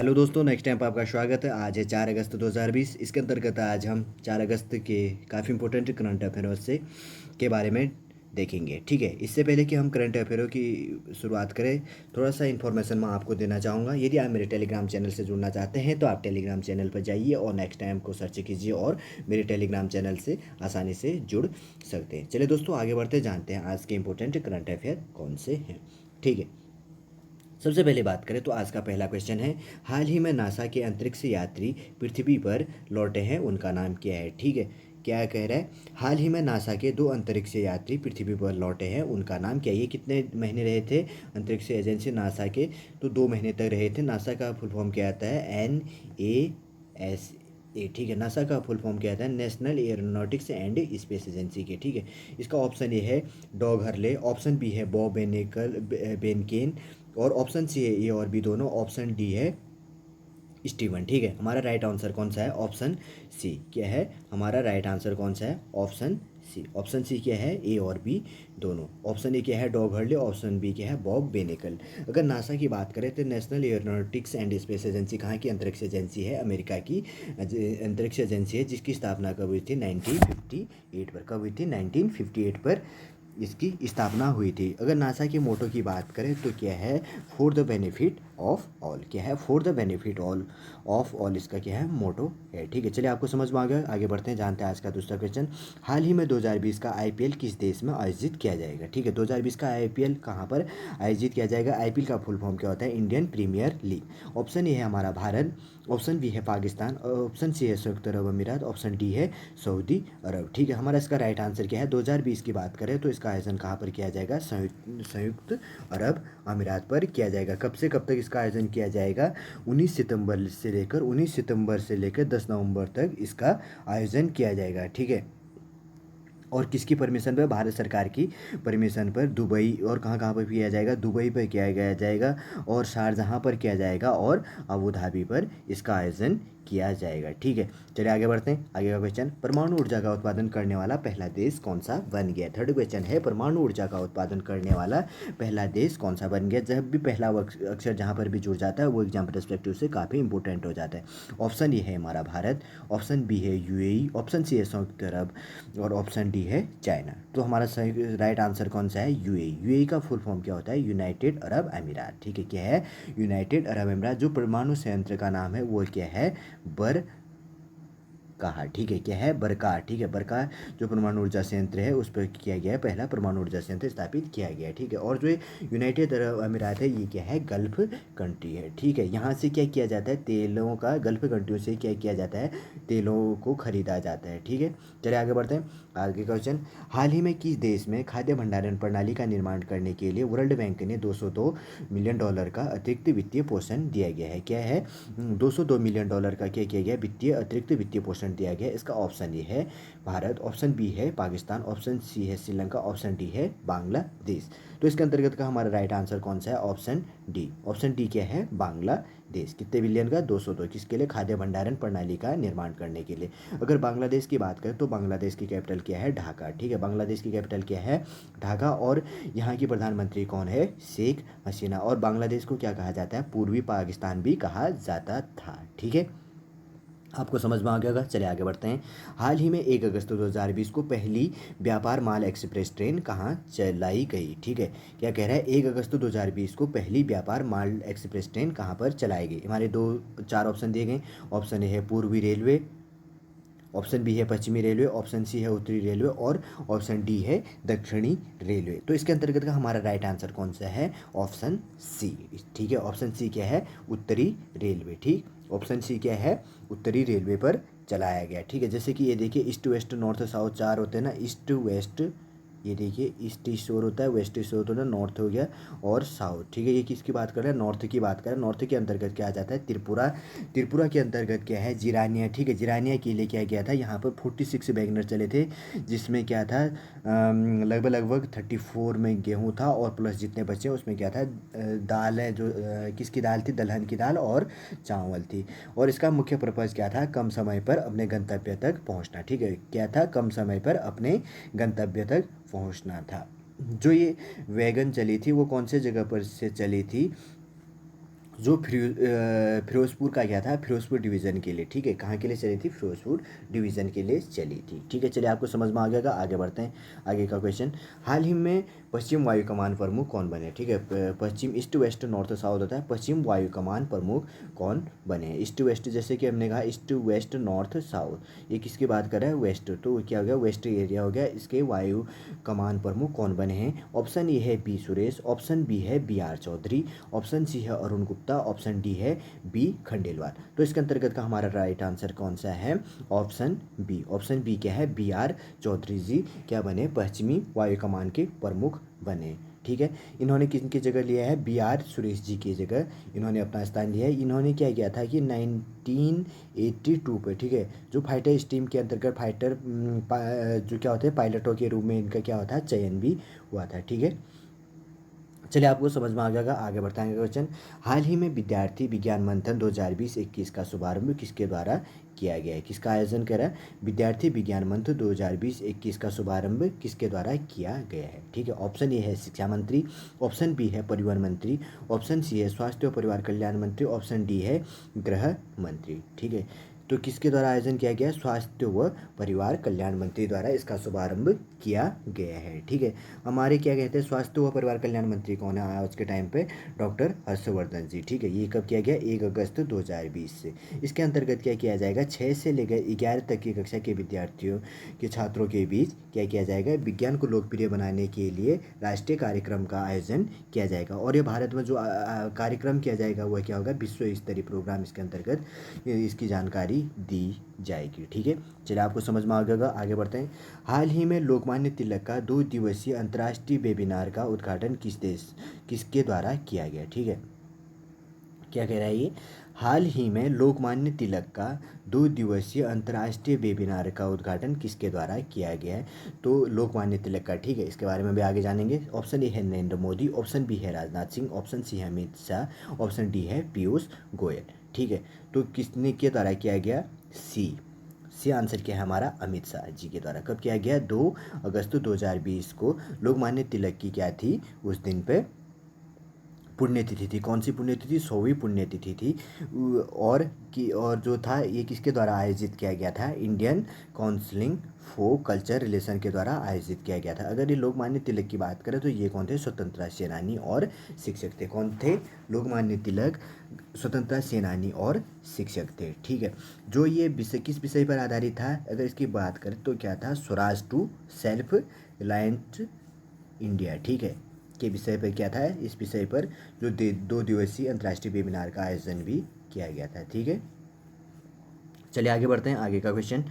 Hello दोस्तों, next time पर आपका स्वागत है। आज है 4 अगस्त 2020। इसके अंतर्गत आज हम 4 अगस्त के काफ़ी इंपॉर्टेंट करंट अफेयर्स से के बारे में देखेंगे। ठीक है, इससे पहले कि हम करंट अफेयरों की शुरुआत करें, थोड़ा सा इन्फॉर्मेशन मैं आपको देना चाहूँगा। यदि आप मेरे टेलीग्राम चैनल से जुड़ना चाहते हैं तो आप टेलीग्राम चैनल पर जाइए और नेक्स्ट टाइम को सर्च कीजिए और मेरे टेलीग्राम चैनल से आसानी से जुड़ सकते हैं। चलिए दोस्तों, आगे बढ़ते जानते हैं आज के इंपॉर्टेंट करंट अफेयर कौन से हैं। ठीक है, सबसे पहले बात करें तो आज का पहला क्वेश्चन है, हाल ही में नासा के अंतरिक्ष यात्री पृथ्वी पर लौटे हैं, उनका नाम क्या है। ठीक है, क्या कह रहा है, हाल ही में नासा के 2 अंतरिक्ष यात्री पृथ्वी पर लौटे हैं, उनका नाम क्या है। ये कितने महीने रहे थे अंतरिक्ष एजेंसी नासा के, तो 2 महीने तक रहे थे। नासा का फुल फॉर्म क्या आता है, NASA। ठीक है, नासा का फुल फॉर्म क्या आता है, national aeronautics and space agency के। ठीक है, इसका ऑप्शन ए है डॉग हरले, ऑप्शन बी है बॉब बेनकेन, और ऑप्शन सी है ए और बी दोनों, ऑप्शन डी है स्टीवन। ठीक है, हमारा राइट आंसर कौन सा है, ऑप्शन सी। क्या है हमारा राइट आंसर, कौन सा है, ऑप्शन सी। ऑप्शन सी क्या है, ए और बी दोनों। ऑप्शन ए क्या है डॉग हर्ले, ऑप्शन बी क्या है बॉब बेनेकल। अगर नासा की बात करें तो national aeronautics and space agency कहाँ की अंतरिक्ष एजेंसी है, अमेरिका की अंतरिक्ष एजेंसी है, जिसकी स्थापना कब हुई थी, 1958 पर। कब हुई थी, 1958 पर इसकी स्थापना हुई थी। अगर नासा के मोटो की बात करें तो क्या है, for the benefit of all. क्या है, for the benefit all of all, इसका क्या है, मोटो है। ठीक है, चलिए आपको समझ में आ गया, आगे बढ़ते हैं, जानते हैं आज का दूसरा क्वेश्चन। हाल ही में 2020 का आईपीएल किस देश में आयोजित किया जाएगा। ठीक है, 2020 का आईपीएल कहाँ पर आयोजित किया जाएगा। आईपीएल का फुल फॉर्म क्या होता है, Indian premier league. Option A है हमारा भारत, ऑप्शन बी है पाकिस्तान, ऑप्शन सी है संयुक्त अरब अमीरात, ऑप्शन डी है सऊदी अरब। ठीक है, हमारा इसका राइट आंसर क्या है, 2020 की बात करें तो इसका आयोजन कहाँ पर किया जाएगा, संयुक्त अरब अमीरात पर किया जाएगा। कब से कब तक इसका आयोजन किया जाएगा, 19 सितंबर से लेकर 10 नवंबर तक इसका आयोजन किया जाएगा। ठीक है, और किसकी परमिशन पर, भारत सरकार की परमिशन पर। दुबई और कहाँ कहाँ पर किया जाएगा, दुबई पर किया गया जाएगा, और शारजहाँ पर किया जाएगा, और अबू धाबी पर इसका आयोजन किया जाएगा। ठीक है, चलिए आगे बढ़ते हैं। आगे का क्वेश्चन, परमाणु ऊर्जा का उत्पादन करने वाला पहला देश कौन सा बन गया। थर्ड क्वेश्चन है, परमाणु ऊर्जा का उत्पादन करने वाला पहला देश कौन सा बन गया। जब भी पहला अक्षर जहाँ पर भी जुड़ जाता है वो एग्जाम परस्पेक्टिव से काफ़ी इंपॉर्टेंट हो जाता है। ऑप्शन ए है हमारा भारत, ऑप्शन बी है यूएई, ऑप्शन सी है संयुक्त अरब, और ऑप्शन डी है चाइना। तो हमारा सही राइट आंसर कौन सा है, यूएई। यूएई का फुल फॉर्म क्या होता है, यूनाइटेड अरब अमीरात। ठीक है, क्या है, यूनाइटेड अरब अमीरात। जो परमाणु संयंत्र का नाम है वो क्या है, बर कहा। ठीक है, क्या है, बरका। ठीक है, बरका जो परमाणु ऊर्जा संयंत्र है उस पर किया गया है, पहला परमाणु ऊर्जा संयंत्र स्थापित किया गया है। ठीक है, और जो यूनाइटेड अरब अमीरात है ये क्या है, गल्फ कंट्री है। ठीक है, यहाँ से क्या किया जाता है, तेलों का, गल्फ कंट्रियों से क्या किया जाता है, तेलों को खरीदा जाता है। ठीक है, चलिए आगे बढ़ते हैं। आगे क्वेश्चन, हाल ही में किस देश में खाद्य भंडारण प्रणाली का निर्माण करने के लिए वर्ल्ड बैंक ने $202 मिलियन का अतिरिक्त वित्तीय पोषण दिया गया है। क्या है, $202 मिलियन का क्या किया गया, वित्तीय अतिरिक्त वित्तीय पोषण दिया गया। इसका ऑप्शन ए है भारत, ऑप्शन बी है पाकिस्तान, ऑप्शन सी है श्रीलंका, ऑप्शन डी है बांग्लादेश। तो इसके अंतर्गत का हमारा राइट आंसर कौन सा है, ऑप्शन डी। ऑप्शन डी क्या है, बांग्लादेश। कितने बिलियन का, 202। किसके लिए, खाद्य भंडारण प्रणाली का निर्माण करने के लिए। अगर बांग्लादेश की बात करें तो बांग्लादेश की कैपिटल क्या है, ढाका। ठीक है, बांग्लादेश की कैपिटल क्या है, ढाका, और यहाँ की प्रधानमंत्री कौन है, शेख हसीना। और बांग्लादेश को क्या कहा जाता है, पूर्वी पाकिस्तान भी कहा जाता था। ठीक है, आपको समझ में आ गया होगा। चलिए आगे बढ़ते हैं। हाल ही में 1 अगस्त 2020 को पहली व्यापार माल एक्सप्रेस ट्रेन कहाँ चलाई गई। ठीक है, क्या कह रहा है, 1 अगस्त 2020 को पहली व्यापार माल एक्सप्रेस ट्रेन कहाँ पर चलाई गई। हमारे 4 ऑप्शन दिए गए। ऑप्शन ए है पूर्वी रेलवे, ऑप्शन बी है पश्चिमी रेलवे, ऑप्शन सी है उत्तरी रेलवे, और ऑप्शन डी है दक्षिणी रेलवे। तो इसके अंतर्गत का हमारा राइट आंसर कौन सा है, ऑप्शन सी। ठीक है, ऑप्शन सी क्या है, उत्तरी रेलवे। ठीक, ऑप्शन सी क्या है, उत्तरी रेलवे पर चलाया गया। ठीक है, जैसे कि ये देखिए, ईस्ट वेस्ट नॉर्थ साउथ 4 होते हैं ना, ईस्ट वेस्ट, ये देखिए ईस्ट ईस्ट होता है, वेस्ट ईस्ट होता है, नॉर्थ हो गया और साउथ। ठीक है, ये किसकी बात कर रहे हैं, नॉर्थ की बात कर रहे हैं। नॉर्थ के अंतर्गत क्या आ जाता है, त्रिपुरा। त्रिपुरा के अंतर्गत क्या है, जिरानिया। ठीक है, जिरानिया के लिए क्या गया था, यहाँ पर 46 वैगनर चले थे, जिसमें क्या था, लगभग लगभग 34 में गेहूँ था, और प्लस जितने बचे उसमें क्या था, दाल है, जो किसकी दाल थी, दलहन की दाल और चावल थी। और इसका मुख्य पर्पज़ क्या था, कम समय पर अपने गंतव्य तक पहुँचना। ठीक है, क्या था, कम समय पर अपने गंतव्य तक पहुंचना था। जो ये वैगन चली थी वो कौन से जगह पर से चली थी, जो फिरोजपुर का क्या था, फिरोजपुर डिवीज़न के लिए, ठीक है, कहाँ के लिए चली थी, फिरोजपुर डिवीज़न के लिए चली थी, ठीक है। चलिए आपको समझ में आ गया, आगे बढ़ते हैं। आगे का क्वेश्चन, हाल ही में पश्चिम वायु कमान प्रमुख कौन बने, ठीक है। पश्चिम, ईस्ट वेस्ट नॉर्थ साउथ होता है, पश्चिम वायु कमान प्रमुख कौन बने। ईस्ट वेस्ट, जैसे कि हमने कहा ईस्ट वेस्ट नॉर्थ साउथ, ये किसकी बात कर रहा है, वेस्ट, तो क्या हो गया, वेस्ट एरिया हो गया। इसके वायु कमान प्रमुख कौन बने हैं। ऑप्शन ए है बी सुरेश, ऑप्शन बी है B R Chaudhary, option C है अरुण गुप्ता, ऑप्शन डी है बी खंडेलवाल। तो इसके अंतर्गत का हमारा राइट आंसर कौन सा है, ऑप्शन बी। ऑप्शन बी क्या है, बी आर चौधरी जी क्या बने, पश्चिमी वायु कमान के प्रमुख बने, ठीक है। इन्होंने किनकी जगह लिया है, बी आर सुरेश जी की जगह इन्होंने अपना स्थान लिया है। इन्होंने क्या किया था कि 1982 पे, ठीक है, जो फाइटर स्टीम के अंतर्गत फाइटर जो क्या होते हैं पायलटों के रूप में इनका क्या होता है, चयन भी हुआ था, ठीक है। चलिए आपको समझ में आ जाएगा, आगे बढ़ाएंगे क्वेश्चन। हाल ही में विद्यार्थी विज्ञान मंथन 2020-21 का शुभारंभ किसके द्वारा किया गया है, किसका आयोजन करा, विद्यार्थी विज्ञान मंथन 2020-21 का शुभारंभ किसके द्वारा किया गया है, ठीक है। ऑप्शन ए है शिक्षा मंत्री, ऑप्शन बी है परिवहन मंत्री, ऑप्शन सी है स्वास्थ्य और परिवार कल्याण मंत्री, ऑप्शन डी है गृह मंत्री, ठीक है। तो किसके द्वारा आयोजन किया गया है, स्वास्थ्य व परिवार कल्याण मंत्री द्वारा इसका शुभारंभ किया गया है, ठीक है। हमारे क्या कहते हैं, स्वास्थ्य व परिवार कल्याण मंत्री कौन है आज के टाइम पे, डॉक्टर हर्षवर्धन जी, ठीक है। ये कब किया गया, 1 अगस्त 2020 से। इसके अंतर्गत क्या किया जाएगा, 6 से लेकर 11 तक की कक्षा के विद्यार्थियों के छात्रों के बीच क्या किया जाएगा, विज्ञान को लोकप्रिय बनाने के लिए राष्ट्रीय कार्यक्रम का आयोजन किया जाएगा। और ये भारत में जो कार्यक्रम किया जाएगा वह क्या होगा, विश्व स्तरीय प्रोग्राम इसके अंतर्गत इसकी जानकारी दी जाएगी, ठीक है। चलिए आपको समझ में आ गया, आगे बढ़ते हैं। हाल ही में लोकमान्य तिलक का 2 दिवसीय अंतर्राष्ट्रीय वेबिनार का उद्घाटन किसके द्वारा किया गया, ठीक है। क्या कह रहा है ये, हाल ही में लोकमान्य तिलक का 2 दिवसीय अंतर्राष्ट्रीय वेबिनार का उद्घाटन किसके द्वारा किया गया है, तो लोकमान्य तिलक का, ठीक है। इसके बारे में भी आगे जानेंगे। ऑप्शन ए है नरेंद्र मोदी, ऑप्शन बी है राजनाथ सिंह, ऑप्शन सी है अमित शाह, ऑप्शन डी है पीयूष गोयल, ठीक है। तो किसने के द्वारा किया गया, सी आंसर क्या है हमारा, अमित शाह जी के द्वारा। कब किया गया, 2 अगस्त 2020 को लोकमान्य तिलक की क्या थी, उस दिन पे पुण्यतिथि थी। कौन सी पुण्यतिथि, 100वीं पुण्यतिथि थी। और जो था ये किसके द्वारा आयोजित किया गया था, Indian counselling for culture relation के द्वारा आयोजित किया गया था। अगर ये लोकमान्य तिलक की बात करें तो ये कौन थे, स्वतंत्रता सेनानी और शिक्षक थे। कौन थे, लोकमान्य तिलक स्वतंत्रता सेनानी और शिक्षक थे, ठीक है। जो ये विषय किस विषय पर आधारित था, अगर इसकी बात करें तो क्या था, swaraj to self reliant India, ठीक है, के विषय पर क्या था, इस विषय पर जो 2 दिवसीय अंतर्राष्ट्रीय वेबिनार का आयोजन भी किया गया था, ठीक है। चलिए आगे बढ़ते हैं, आगे का क्वेश्चन,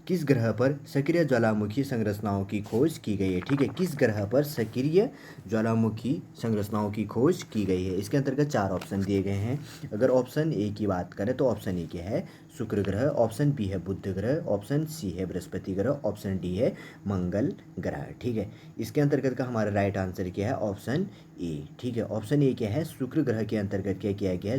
किस ग्रह पर सक्रिय ज्वालामुखी संरचनाओं की खोज की गई है, ठीक है। किस ग्रह पर सक्रिय ज्वालामुखी संरचनाओं की खोज की गई है, इसके अंतर्गत 4 ऑप्शन दिए गए हैं। अगर ऑप्शन ए की बात करें तो ऑप्शन ए क्या है, शुक्र ग्रह, ऑप्शन बी है बुध ग्रह, ऑप्शन सी है बृहस्पति ग्रह, ऑप्शन डी है मंगल ग्रह, ठीक है। इसके अंतर्गत का हमारा राइट आंसर क्या है, ऑप्शन ए, ठीक है। ऑप्शन ए क्या है, शुक्र ग्रह के अंतर्गत क्या किया गया है,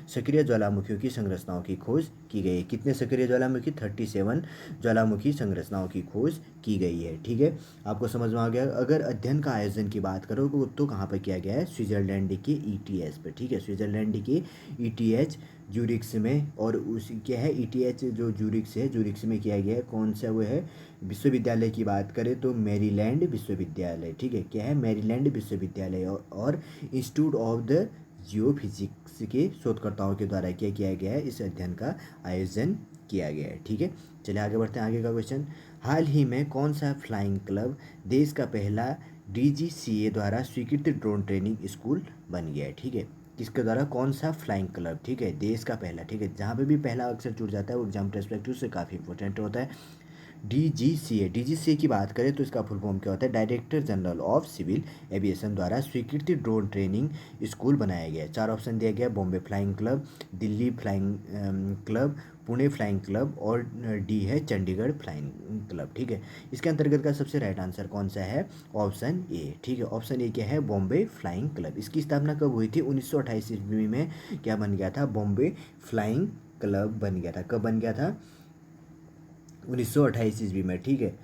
सक्रिय ज्वालामुखियों की संरचनाओं की खोज की गई है। कितने सक्रिय ज्वालामुखी, 37 ज्वालामुखी संरचनाओं की खोज की गई है, ठीक है। आपको समझ में आ गया। अगर अध्ययन का आयोजन की बात करो तो कहाँ पर किया गया है, स्विट्जरलैंड के ईटीएच पर, ठीक है। स्विट्जरलैंड के ईटीएच ज्यूरिक्स में, और उसी क्या है, ईटीएच जो ज्यूरिक्स है, ज्यूरिक्स में किया गया है। कौन सा वो है, विश्वविद्यालय की बात करें तो मैरीलैंड विश्वविद्यालय, ठीक है। क्या है, मैरीलैंड विश्वविद्यालय, और इंस्टीट्यूट ऑफ द जियोफिजिक्स के शोधकर्ताओं के द्वारा क्या किया गया है, इस अध्ययन का आयोजन किया गया है, ठीक है। चलिए आगे बढ़ते हैं, आगे का क्वेश्चन, हाल ही में कौन सा फ्लाइंग क्लब देश का पहला डीजीसीए द्वारा स्वीकृत ड्रोन ट्रेनिंग स्कूल बन गया है, ठीक है। किसके द्वारा, कौन सा फ्लाइंग क्लब, ठीक है, देश का पहला, ठीक है। जहाँ पे भी पहला अक्षर जुड़ जाता है वो एग्जाम पर्सपेक्टिव से काफ़ी इंपॉर्टेंट होता है। डीजीसीए की बात करें तो इसका फुल फॉर्म क्या होता है, director general of civil aviation द्वारा स्वीकृत ड्रोन ट्रेनिंग स्कूल बनाया गया है। 4 ऑप्शन दिया गया, Bombay flying club, Delhi flying club, Pune flying club, और डी है चंडीगढ़ फ्लाइंग क्लब, ठीक है। इसके अंतर्गत का सबसे राइट आंसर कौन सा है, ऑप्शन ए, ठीक है। ऑप्शन ए क्या है, बॉम्बे फ्लाइंग क्लब। इसकी स्थापना कब हुई थी, 1928 ईस्वी में क्या बन गया था, बॉम्बे फ्लाइंग क्लब बन गया था। कब बन गया था, 1928 ईस्वी में, ठीक है।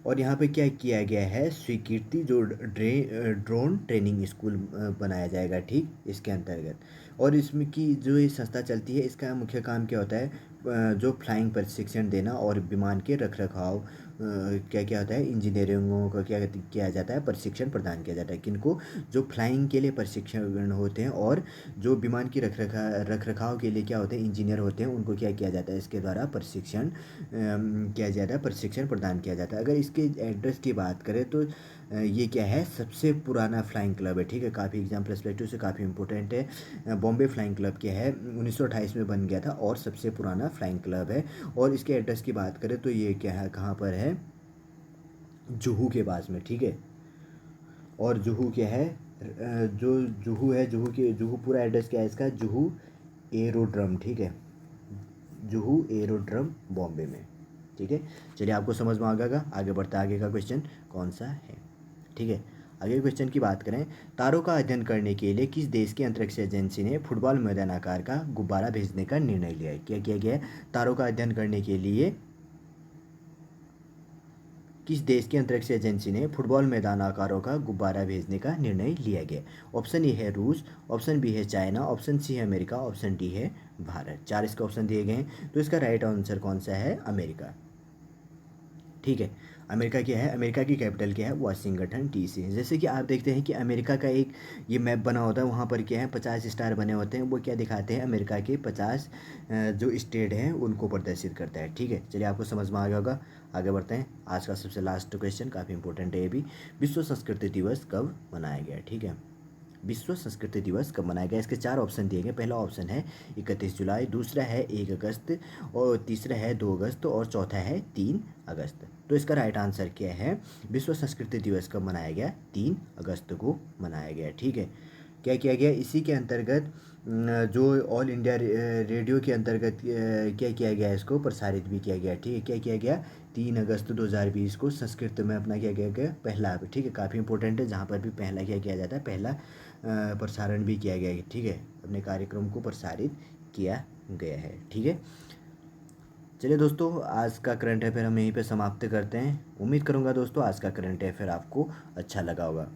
और यहाँ पे क्या किया गया है, स्वीकृति जो ड्रोन ट्रेनिंग स्कूल बनाया जाएगा, ठीक, इसके अंतर्गत। और इसमें की जो ये संस्था चलती है, इसका मुख्य काम क्या होता है, जो फ्लाइंग प्रशिक्षण देना और विमान के रख रखाव, क्या क्या होता है, इंजीनियरिंगों का क्या किया जाता है, प्रशिक्षण प्रदान किया जाता है किनको, जो फ्लाइंग के लिए प्रशिक्षण होते हैं, और जो विमान की रख रखाव के लिए क्या होते हैं, इंजीनियर होते हैं, उनको क्या किया जाता है, इसके द्वारा प्रशिक्षण किया जाता है, प्रशिक्षण प्रदान किया जाता है। अगर इसके एड्रेस की बात करें तो ये क्या है, सबसे पुराना फ्लाइंग क्लब है, ठीक है, काफ़ी एग्जाम पर्सपेक्टिव से काफ़ी इंपॉर्टेंट है। बॉम्बे फ्लाइंग क्लब क्या है, 1928 में बन गया था और सबसे पुराना फ्लाइंग क्लब है। और इसके एड्रेस की बात करें तो ये क्या है, कहाँ पर है, जुहू के पास में, ठीक है। और जुहू क्या है, जो जुहू है, जुहू पूरा एड्रेस क्या है इसका, जुहू एरोड्रम, ठीक है, जुहू एरोड्रम बॉम्बे में, ठीक है। चलिए, आपको समझ में आ गया। आगे बढ़ते हैं, आगे का क्वेश्चन कौन सा है, ठीक है। आगे क्वेश्चन की बात करें, तारों का अध्ययन करने के लिए किस देश की अंतरिक्ष एजेंसी ने फुटबॉल मैदान आकार का गुब्बारा भेजने का निर्णय लिया है। क्या किया गया है, तारों का अध्ययन करने के लिए किस देश की अंतरिक्ष एजेंसी ने फुटबॉल मैदान आकारों का गुब्बारा भेजने का निर्णय लिया गया। ऑप्शन ए है रूस, ऑप्शन बी है चाइना, ऑप्शन सी है अमेरिका, ऑप्शन डी है भारत। 4 इसके ऑप्शन दिए गए हैं, तो इसका राइट आंसर कौन सा है, अमेरिका, ठीक है। अमेरिका क्या है, अमेरिका की कैपिटल क्या है, वाशिंगटन डीसी। जैसे कि आप देखते हैं कि अमेरिका का एक ये मैप बना होता है, वहाँ पर क्या है 50 स्टार बने होते हैं, वो क्या दिखाते हैं, अमेरिका के 50 जो स्टेट हैं उनको प्रदर्शित करता है, ठीक है। चलिए, आपको समझ में आ गया होगा। आगे बढ़ते हैं, आज का सबसे लास्ट क्वेश्चन काफ़ी इंपॉर्टेंट है ये भी। विश्व संस्कृति दिवस कब मनाया गया, ठीक है। विश्व संस्कृति दिवस कब मनाया गया, इसके 4 ऑप्शन दिए गए। पहला ऑप्शन है 31 जुलाई, दूसरा है 1 अगस्त, और तीसरा है 2 अगस्त, और चौथा है 3 अगस्त। तो इसका राइट आंसर क्या है, विश्व संस्कृति दिवस कब मनाया गया, 3 अगस्त को मनाया गया, ठीक है। क्या किया गया, इसी के अंतर्गत जो ऑल इंडिया रेडियो के अंतर्गत क्या किया गया, इसको प्रसारित भी किया गया, ठीक है। क्या किया गया, 3 अगस्त 2020 को संस्कृत में अपना क्या किया गया, पहला, ठीक है, काफ़ी इंपॉर्टेंट है, जहाँ पर भी पहला क्या किया जाता है, पहला प्रसारण भी किया गया है, ठीक है, अपने कार्यक्रम को प्रसारित किया गया है, ठीक है। चलिए दोस्तों, आज का करंट अफेयर हम यहीं पे समाप्त करते हैं। उम्मीद करूँगा दोस्तों आज का करंट अफेयर आपको अच्छा लगा होगा।